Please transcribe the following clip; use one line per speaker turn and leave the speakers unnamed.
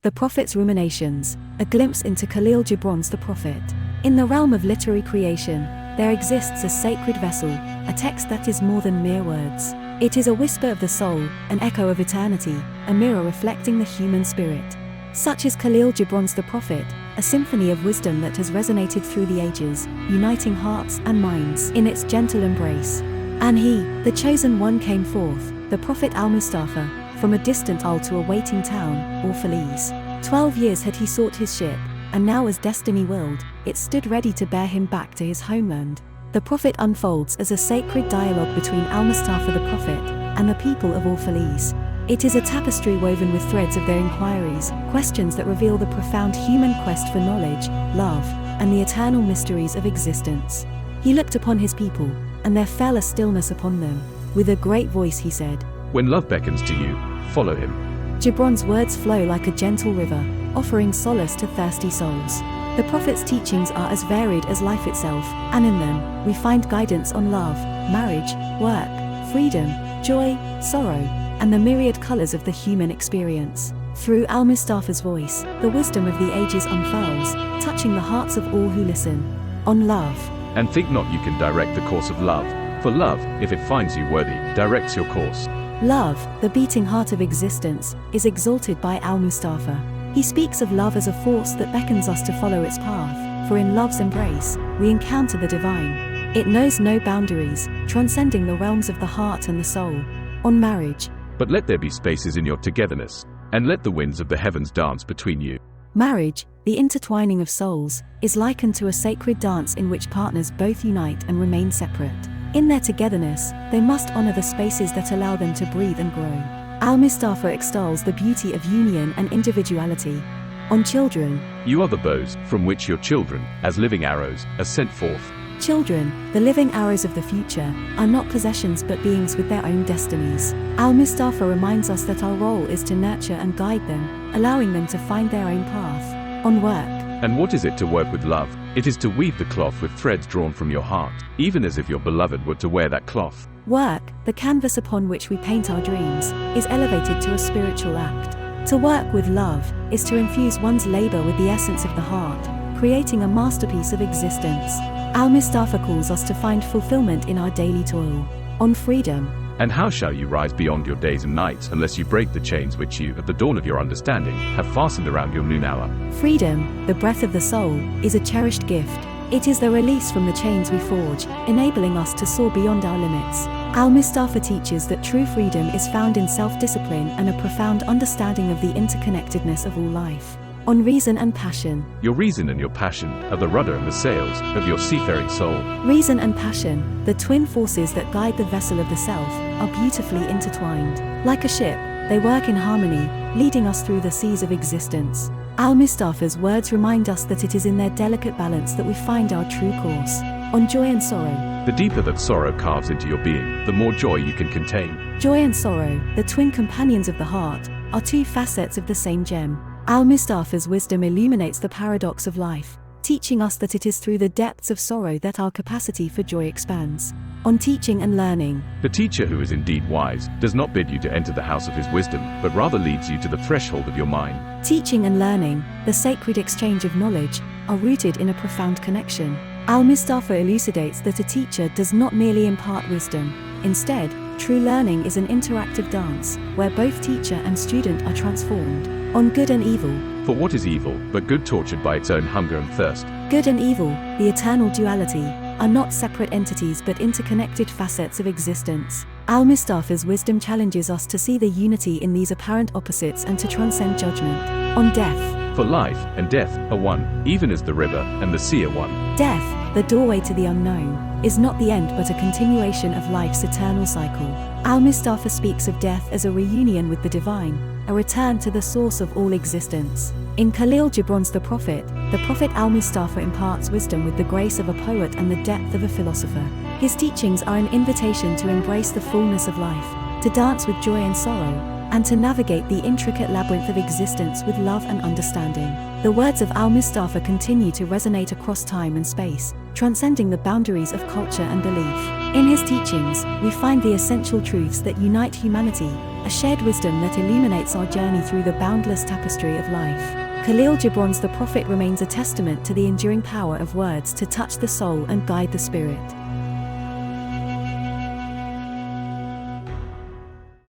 The Prophet's Ruminations, a glimpse into Kahlil Gibran's The Prophet. In the realm of literary creation, there exists a sacred vessel, a text that is more than mere words. It is a whisper of the soul, an echo of eternity, a mirror reflecting the human spirit. Such is Kahlil Gibran's The Prophet, a symphony of wisdom that has resonated through the ages, uniting hearts and minds in its gentle embrace. And he, the chosen one, came forth, the Prophet al-Mustafa, from a distant isle to a waiting town, Orphalese. 12 years had he sought his ship, and now as destiny willed, it stood ready to bear him back to his homeland. The Prophet unfolds as a sacred dialogue between al-Mustafa the Prophet and the people of Orphalese. It is a tapestry woven with threads of their inquiries, questions that reveal the profound human quest for knowledge, love, and the eternal mysteries of existence. He looked upon his people, and there fell a stillness upon them. With a great voice he said,
"When love beckons to you, follow him."
Gibran's words flow like a gentle river, offering solace to thirsty souls. The Prophet's teachings are as varied as life itself, and in them, we find guidance on love, marriage, work, freedom, joy, sorrow, and the myriad colors of the human experience. Through al-Mustafa's voice, the wisdom of the ages unfurls, touching the hearts of all who listen. On love.
And think not you can direct the course of love, for love, if it finds you worthy, directs your course.
Love, the beating heart of existence, is exalted by al-Mustafa. He speaks of love as a force that beckons us to follow its path, for in love's embrace, we encounter the divine. It knows no boundaries, transcending the realms of the heart and the soul. On marriage.
But let there be spaces in your togetherness, and let the winds of the heavens dance between you.
Marriage, the intertwining of souls, is likened to a sacred dance in which partners both unite and remain separate. In their togetherness, they must honor the spaces that allow them to breathe and grow. Al-Mustafa extols the beauty of union and individuality. On children.
You are the bows, from which your children, as living arrows, are sent forth.
Children, the living arrows of the future, are not possessions but beings with their own destinies. Al-Mustafa reminds us that our role is to nurture and guide them, allowing them to find their own path. On work.
And what is it to work with love? It is to weave the cloth with threads drawn from your heart, even as if your beloved were to wear that cloth.
Work, the canvas upon which we paint our dreams, is elevated to a spiritual act. To work with love is to infuse one's labor with the essence of the heart, creating a masterpiece of existence. Al-Mustafa calls us to find fulfillment in our daily toil. On freedom.
And how shall you rise beyond your days and nights unless you break the chains which you, at the dawn of your understanding, have fastened around your noon hour?
Freedom, the breath of the soul, is a cherished gift. It is the release from the chains we forge, enabling us to soar beyond our limits. Al-Mustafa teaches that true freedom is found in self-discipline and a profound understanding of the interconnectedness of all life. On reason and passion.
Your reason and your passion are the rudder and the sails of your seafaring soul.
Reason and passion, the twin forces that guide the vessel of the self, are beautifully intertwined. Like a ship, they work in harmony, leading us through the seas of existence. Al-Mustafa's words remind us that it is in their delicate balance that we find our true course. On joy and sorrow.
The deeper that sorrow carves into your being, the more joy you can contain.
Joy and sorrow, the twin companions of the heart, are two facets of the same gem. Al-Mustafa's wisdom illuminates the paradox of life, teaching us that it is through the depths of sorrow that our capacity for joy expands. On teaching and learning.
The teacher who is indeed wise does not bid you to enter the house of his wisdom, but rather leads you to the threshold of your mind.
Teaching and learning, the sacred exchange of knowledge, are rooted in a profound connection. Al-Mustafa elucidates that a teacher does not merely impart wisdom. Instead, true learning is an interactive dance, where both teacher and student are transformed. On good and evil.
For what is evil, but good tortured by its own hunger and thirst?
Good and evil, the eternal duality, are not separate entities but interconnected facets of existence. Al-Mustafa's wisdom challenges us to see the unity in these apparent opposites and to transcend judgment. On death.
For life and death are one, even as the river and the sea are one.
Death, the doorway to the unknown, is not the end but a continuation of life's eternal cycle. Al-Mustafa speaks of death as a reunion with the divine, a return to the source of all existence. In Kahlil Gibran's The Prophet al-Mustafa imparts wisdom with the grace of a poet and the depth of a philosopher. His teachings are an invitation to embrace the fullness of life, to dance with joy and sorrow, and to navigate the intricate labyrinth of existence with love and understanding. The words of al-Mustafa continue to resonate across time and space, transcending the boundaries of culture and belief. In his teachings, we find the essential truths that unite humanity, a shared wisdom that illuminates our journey through the boundless tapestry of life. Kahlil Gibran's The Prophet remains a testament to the enduring power of words to touch the soul and guide the spirit.